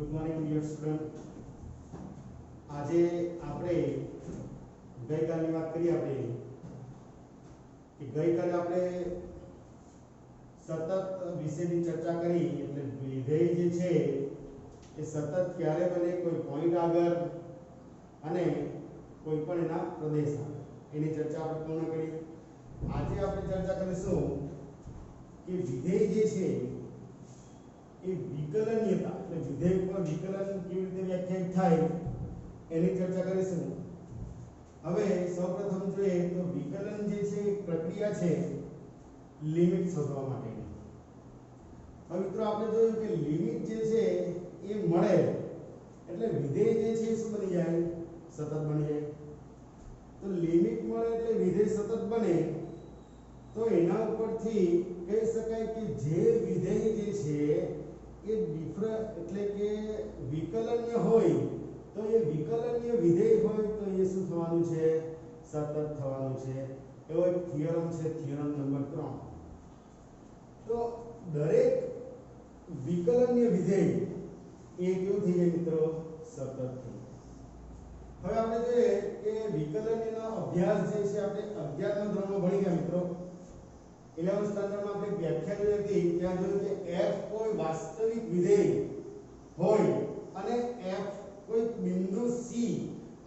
Good morning dear student. આજે આપણે ગઈકાલની વાત કરીએ આપણે કે ગઈકાલે આપણે સતત વિશેની ચર્ચા કરી. એટલે વિધેય જે છે એ સતત ક્યારે બને, કોઈ પોઈન્ટ આગળ અને કોઈ પણ એના પ્રદેશ આગળ, એની ચર્ચા આપણે પૂર્ણ કરી. આજે આપણે ચર્ચા કરીશું કે વિધેય જે છે એ વિકલનીયતા, એટલે વિધેય ઉપર વિકલન કેવી રીતે વ્યાખ્યાયિત થાય એની ચર્ચા કરીશું. હવે સૌપ્રથમ જોઈએ તો વિકલન જે છે એક પ્રક્રિયા છે લિમિટ શોધવા માટેની. હવે મિત્રો આપણે જોયું કે લિમિટ જે છે એ મળે એટલે વિધેય જે છે શું બની જાય? સતત બની જાય. તો લિમિટ મળે એટલે વિધેય સતત બને તો એના ઉપરથી કહી શકાય કે જે વિધેય જે છે એ એટલે કે વિકલનીય હોય તો એ વિકલનીય વિધેય હોય તો એ શું થવાનું છે? સતત થવાનું છે. એવો એક થિયરમ છે, થિયરમ નંબર 3. તો દરેક વિકલનીય વિધેય એ કેવું થઈ જાય મિત્રો? સતત થઈ. હવે આપણે જોઈએ કે વિકલનીયનો અભ્યાસ જે છે આપણે 11મા ધોરણમાં ભણી ગયા મિત્રો. 11th સ્ટાન્ડર્ડમાં આપણે વ્યાખ્યા જોઈ હતી. ત્યાં જોયું કે f કોઈ વાસ્તવિક વિધેય હોય અને f કોઈ બિંદુ c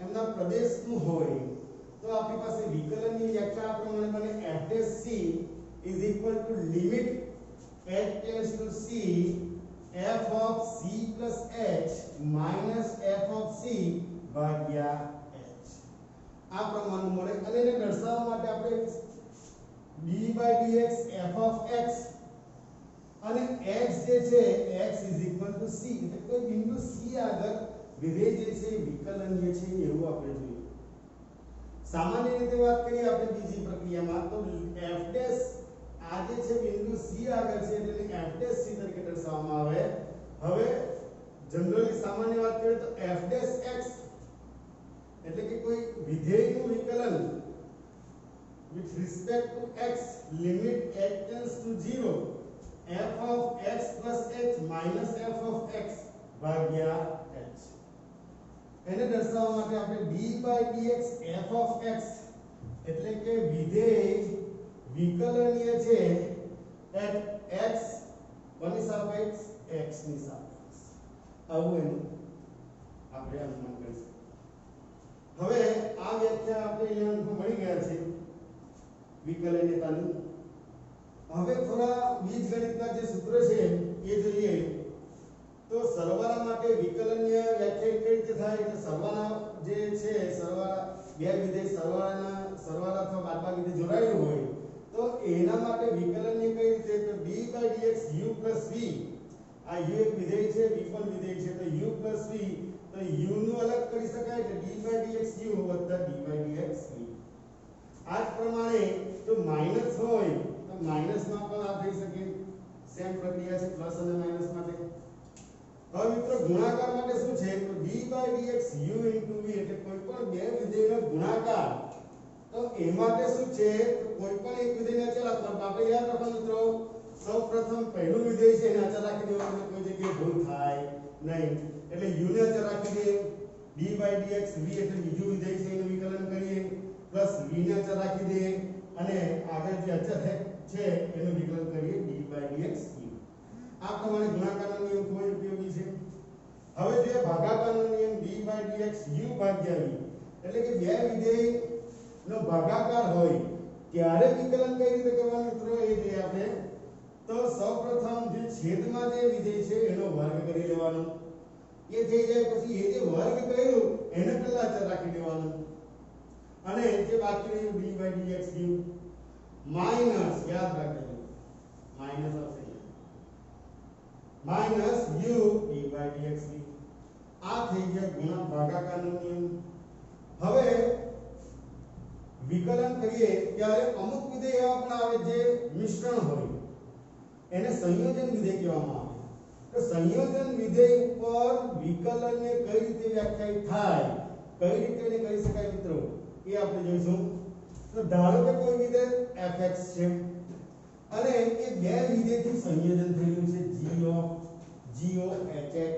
એમના પ્રદેશનું હોય તો આપણી પાસે વિકલનની વ્યાખ્યા પ્રમાણે બને f'(c) = limit h tends to c f of c plus h minus f of c ભાગ્યા h. આ પ્રમાણનું મળે અને એને દર્શાવવા માટે આપણે d/dx f of x અને x જે છે x = c, એટલે કોઈ બિંદુ c આગળ વિધેય જે છે વિકલનીય છે એવું આપણે જોઈએ. સામાન્ય રીતે વાત કરીએ આપણે બીજી પ્રક્રિયામાં તો f' આ જે છે બિંદુ c આગળ છે એટલે f'(c) તરીકે દર્શાવવામાં આવે. હવે જનરલી સામાન્ય વાત કરીએ તો f'(x) એટલે કે કોઈ વિધેયનું વિકલન with respect to x limit h tends to 0 f of x plus h minus f of x ભાગ્યા h. એને દર્શાવવા માટે આપણે d/dx f of x એટલે કે વિધેય વિકલનીય છે at x કોની સાપેક્ષ? x ની સાપેક્ષ. આવું એનું આપણે અનુમાન કરીશું. હવે આ વ્યાખ્યા આપણે અહીંયા મળી ગયા છે વિકલનીયતાની. હવે થોડા બીજગણિતના જે સૂત્ર છે એ જોઈએ તો સરવાળા માટે વિકલનીય વ્યાખ્યાયિત કઈ રીતે થાય? એટલે સરવાળા જે છે સરવાળા બે વિધેય સરવાળા અથવા બાદબાકી જોડાયેલું હોય તો એના માટે વિકલનીય કઈ રીતે? તો d/dx u + v. આ u એક વિધેય છે, v પણ વિધેય છે તો u + v. તો u નું અલગ કરી શકાય એટલે d/dx u + d/dx v. આ જ પ્રમાણે જો માઈનસ હોય તો માઈનસમાં પણ આ થઈ શકે. સેમ પ્રક્રિયા છે પ્લસ અને માઈનસ માટે. હવે મિત્રો ગુણાકાર માટે શું છે? તો d/dx u * v એટલે કોઈ પણ બે વિધેયનો ગુણાકાર. તો એ માટે શું છે? તો કોઈ પણ એક વિધેયને અચળ રાખવાનું. આપણે યાદ રાખવાનું મિત્રો, સૌપ્રથમ પહેલું વિધેય છે એને અચળ રાખી દેવાનું એટલે કોઈ જગ્યાએ ભૂલ થાય નહીં. એટલે u ને અચળ રાખી દે, d/dx v એટલે બીજું વિધેય છે એનું વિકલન કરીએ પ્લસ v ને અચળ રાખી દે અને આગળ જે અચળ છે એનું વિકલન કરીએ d/dx u. આ પ્રમાણે ગુણાકારનો નિયમ ખૂબ જ ઉપયોગી છે. હવે જે ભાગાકારનો નિયમ d/dx u ભાગ્યા v એટલે કે બે વિધેય નો ભાગાકાર હોય ત્યારે વિકલન કઈ રીતે કરવાનું મિત્રો એ જોઈએ આપણે. તો સૌપ્રથમ જે છેદમાં જે વિધેય છે એનો વર્ગ કરી લેવાનો. એ થઈ જાય પછી એ જે વર્ગ કર્યું એને પહેલા અચળ રાખી દેવાનું અને જે બાકી રહ્યું d/dx u માઈનસ, યાદ રાખજો માઈનસ આવશે માઈનસ u d/dx v. આ થઈ ગયા ભાગાકારનો નિયમ. હવે વિકલન કરીએ ત્યારે અમુક વિધેય એવા પણ આવે જે મિશ્રણ હોય એને સંયોજન વિધેય કહેવામાં આવે. તો સંયોજન વિધેય ઉપર વિકલનને કઈ રીતે વ્યાખ્યાયિત થાય, કઈ રીતે એને કરી શકાય મિત્રો એ આપણે જોઈશું. તો ધારો કે કોઈ વિધેય fx છે અને એ બે વિધેયથી સંયોજન થયેલું છે g of hx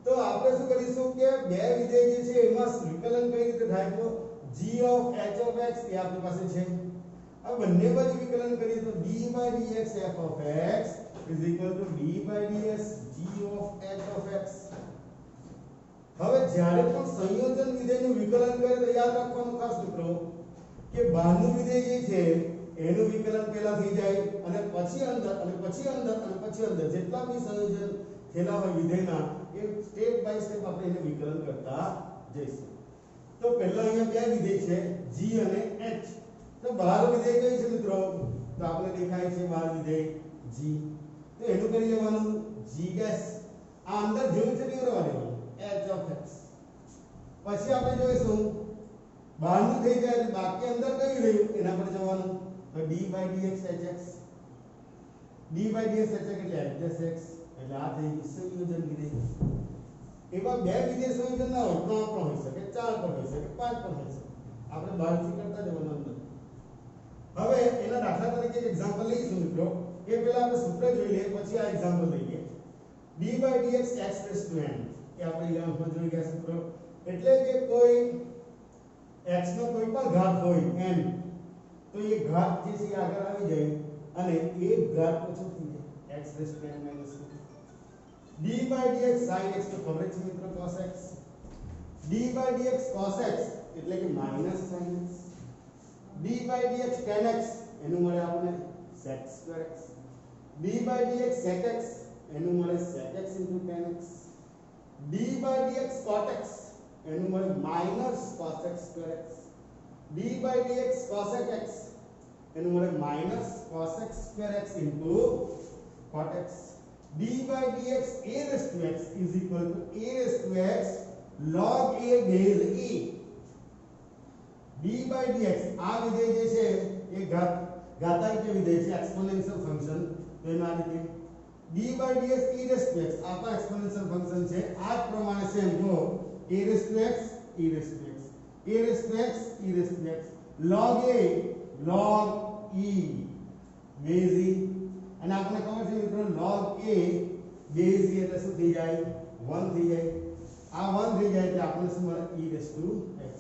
તો આપણે શું કરીશું કે બે વિધેય જે છે એમાં વિકલન કઈ રીતે થાય તો g of h of x એ આપણી પાસે છે આ બંને બાજુ વિકલન કરીએ તો d/dx f of x is equal to d/ds g of h of x હવે જ્યારે પણ સંયોજન વિધેયનું વિકલન કરે તો યાદ રાખવાનું ખાસ મિત્રો કે બહારનું વિધેય જે છે એનું વિકલન પહેલા થઈ જાય અને પછી અંદર અને પછી અંદર અને પછી અંદર જેટલા બી સંયોજન થયેલા હોય વિધેયના એ સ્ટેપ બાય સ્ટેપ આપણે એને વિકલન કરતા જઈશું તો પહેલા અહીંયા બે વિધેય છે g અને h તો બહાર વિધેય કઈ છે મિત્રો તો આપણે દેખાય છે બહાર વિધેય g તો એનું કરી લેવાનું g ડેશ આ અંદર જેવું છે તેવું રહેવા દેવાનું h of x પછી આપણે જોઈશું બહારનું થઈ જાય એટલે બાકી અંદર કઈ રહ્યું એના પર જવાનું તો d/dx hx d/dx hx એટલે h x એટલે આ થઈ ગયું સંયોજન વિધેય એવા બે વિધેય સંયોજન ના હોય 3 પણ હોઈ શકે 4 પણ હોઈ શકે 5 પણ હોઈ શકે આપણે બહારથી કરતા જવાનું અંદર હવે એના દાખલા તરીકે એક એક્ઝામ્પલ લઈશું મિત્રો એ પહેલા આપણે સૂત્ર જોઈ લઈએ પછી આ એક્ઝામ્પલ લઈએ d/dx x raised to n એ આપણે 11 માં જોઈ ગયા સૂત્ર એટલે કે કોઈ x નો કોઈ પણ ઘાત હોય n તો એ ઘાત જે છે આગળ આવી જાય અને એક ઘાત ઓછો થઈ જાય x raised to n - 2 d/dx sin x તો ખબર છે મિત્રો cos x d/dx cos x એટલે કે minus sin x d/dx tan x એનું મળે આપણે sec2 x d/dx sec x એનું મળે sec x * tan x d/dx cot x એનું મળે minus cos x2 x d/dx cosec x એનું મળે minus cos x2 x * cot x d/dx a raised to x is equal to a raised to x log a base e d/dx આ વિધેય જે છે એ ઘાતાંકીય વિધેય છે એક્સ્પોનેન્શિયલ ફંક્શન તો એમાં આ રીતે d/dx e raised to x આ પણ એક્સ્પોનેન્શિયલ ફંક્શન છે આ જ પ્રમાણે સેમ જો a raised to x e raised to x a raised to x e raised to x log a log e base e અને આપણે ખબર છે મિત્રો log a base e એટલે શું થઈ જાય 1 થઈ જાય આ 1 થઈ જાય એટલે આપણે શું મળે e raised to x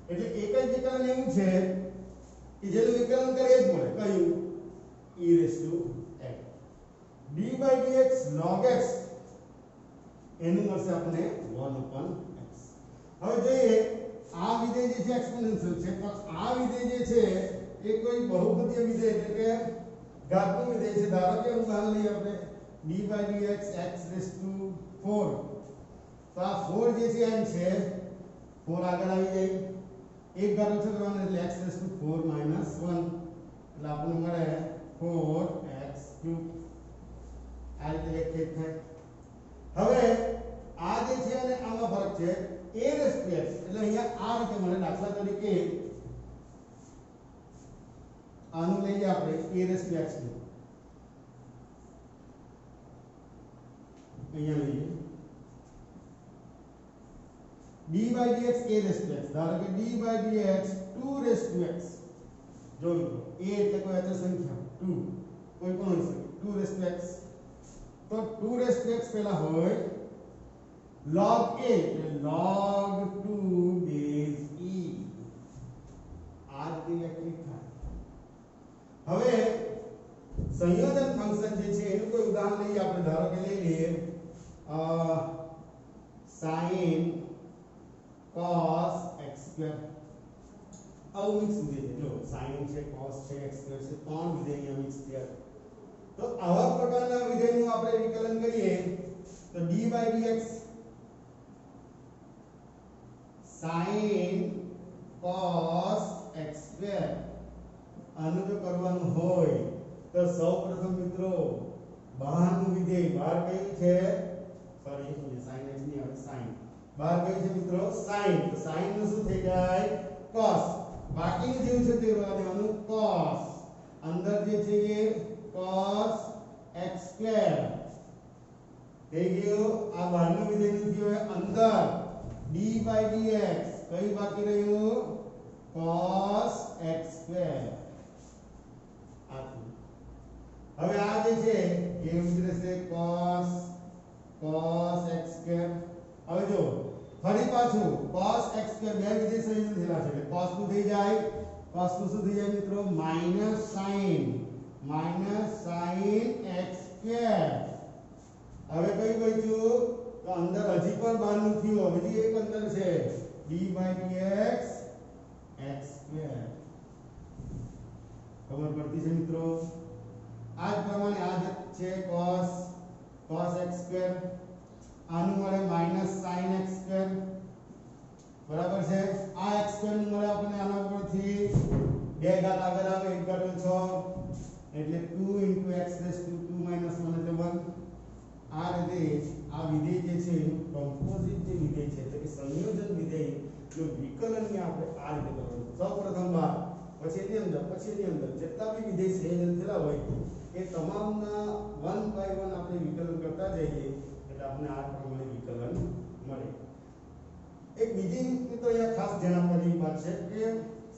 એટલે એક જ વિકલન એવું છે કે જેનું વિકલન કરીએ જ મળે કયું e raised to x d/dx log x એનું મળશે આપણે 1/x હવે જોઈએ આ વિધેય જે છે એક્સ્પોનેન્શિયલ છે પણ આ વિધેય જે છે એ કોઈ બહુપદીય વિધેય એટલે કે ઘાતનું વિધેય છે ધારો કે ઉદાહરણ લઈએ આપણે d/dx x raised to 4 તો આ 4 જે છે n છે 4 આગળ આવી જાય એક ઘાત ઓછો કરવાનો એટલે x raised to 4 - 1 એટલે આપણને મળે 4x³ આ રીતે વ્યાખ્યાયિત થાય હવે આ જે છે અને આમાં ફરક છે a raised to x એટલે અહીંયા આ રીતે મળે દાખલા તરીકે આનું લઈએ આપણે a raised to x અહીંયા લઈએ d/dx a raised to x ધારો કે d/dx 2 raised to x જો મિત્રો a એટલે કોઈ અચળ સંખ્યા 2 કોઈ પણ હોઈ શકે 2 raised to x તો 2 raised to x પહેલા હોય log a એટલે log 2 base e આ રીતે વ્યાખ્યાયિત થાય હવે સંયોજન ફંક્શન જે છે એનું કોઈ ઉદાહરણ લઈએ આપણે ધારો કે લઈ લઈએ sin cos x² આવું મિક્સ વિધેય છે જો sin છે cos છે x² છે ત્રણ વિધેય અહીંયા મિક્સ થયા તો આવા પ્રકારના વિધેયનું આપણે વિકલન કરીએ તો d/dx sin cos x² આનું જો કરવાનું હોય તો સૌપ્રથમ મિત્રો બહારનું વિધેય બહાર કયું છે સોરી sin x ની આવે sin બહાર કયું છે મિત્રો sin તો sin નું શું થઈ જાય cos બાકીનું જેવું છે તે રહેવા દેવાનું cos અંદર જે છે એ cos x² થઈ ગયું આ બહારનું વિધેય નું થયું અંદર d/dx કઈ બાકી રહ્યું cos x² હવે આ જે છે એ ઉતરે છે cos x² હવે જો ફરી પાછું cos x સ્ક્વેર બે વિધેય સંયોજન થયેલા છે એટલે cos નું થઈ જાય cos નું શું થઈ જાય મિત્રો sin x સ્ક્વેર હવે કઈ બચ્યું તો અંદર હજી પણ બહાર નું થયું હજી એક અંદર છે d/dx x સ્ક્વેર ખબર પડતી છે મિત્રો આ જ પ્રમાણે આ જ છે cos x સ્ક્વેર આનું મળે sin x સ્ક્વેર બરાબર છે આ x સ્ક્વેર નું મળે આપણને આના ઉપરથી 2 ઘાત આગળ આવે 1 ઘાત 6 એટલે 2 x raised to 2 minus 1 એટલે 1 આ રીતે આ વિધેય જે છે એનું કમ્પોઝિટ જે વિધેય છે એટલે કે સંયોજન વિધેય જો વિકલનને આપણે આ રીતે કરવાનું સૌપ્રથમ બાર પછી એની અંદર જેટલા બી વિધેય સંયોજન થયેલા હોય એ તમામના 1 by 1 આપણે વિકલન કરતા જઈએ એટલે આપણને આ પ્રમાણે વિકલન મળે એક બીજી તો અહીંયા ખાસ ધ્યાન આપવાની વાત છે કે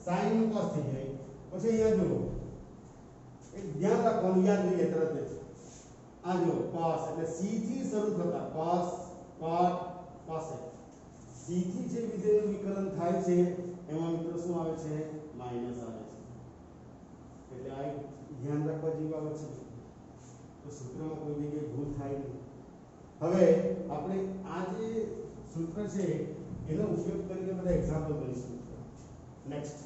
sin નું cos થઈ જાય પછી અહીંયા જુઓ એક ધ્યાન રાખવાનું યાદ લઈએ તરત જ આ જો cos એટલે c થી શરૂ થતા cos cot cosec c થી જે વિધેયનું વિકલન થાય છે એમાં મિત્રો શું આવે છે માઈનસ આવે છે એટલે આ ધ્યાન રાખવા જેવી બાબત છે તો સૂત્રમાં કોઈ જગ્યાએ ભૂલ થાય નહીં હવે આપણે આ જે સૂત્ર છે એનો ઉપયોગ કરીને બધા એક્ઝામ્પલ કરીશું નેક્સ્ટ